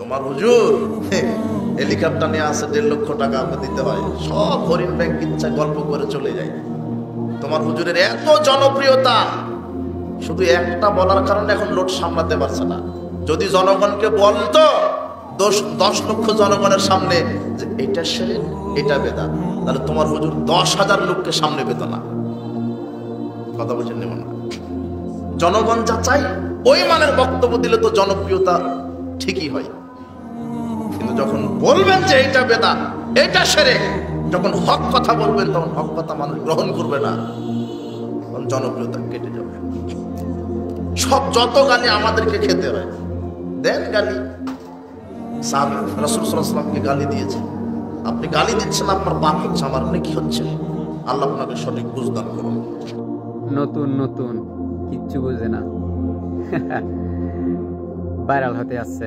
তোমার হুজুর হেলিকপ্টার নিয়ে আসে 1.5 লক্ষ টাকা আমাকে দিতে হয়, সব হরিণ ব্যাংক ইচ্ছা গল্প করে চলে যায়। তোমার হুজুরের এত জনপ্রিয়তা, শুধু একটা বলার কারণে এখন লোড সামলাতে পারছে না। যদি জনগণকে বলতো 10 লক্ষ জনগণের সামনে যে এটা শিরক, এটা বেদাত, তাহলে তোমার হুজুর 10,000 লোককে সামনে পেত না। কথা বলছেন না? জনগণ যা চাই ওই মানের বক্তব্য দিলে তো জনপ্রিয়তা ঠিকই হয়, কিন্তু যখন বলবেন যে এটা বেদাত, এটা শিরক, যখন হক কথা বলবেন তখন হক কথা মানুষ গ্রহণ করবে না, তখন জনপ্রিয়তা কেটে যাবে। সব যত গালি আমাদেরকে খেতে হয়, দেন গালি। সাহাবী রাসূল সাল্লাল্লাহু আলাইহি ওয়াসাল্লামকে গালি দিয়েছে, আপনি গালি দিচ্ছেন, আপনার পাপ হচ্ছে, আমার কি হচ্ছে? আল্লাহ আপনাকে সঠিক বুঝদান করুন। নতুন নতুন কিচ্ছু বোঝে না, ভাইরাল হতে আসছে।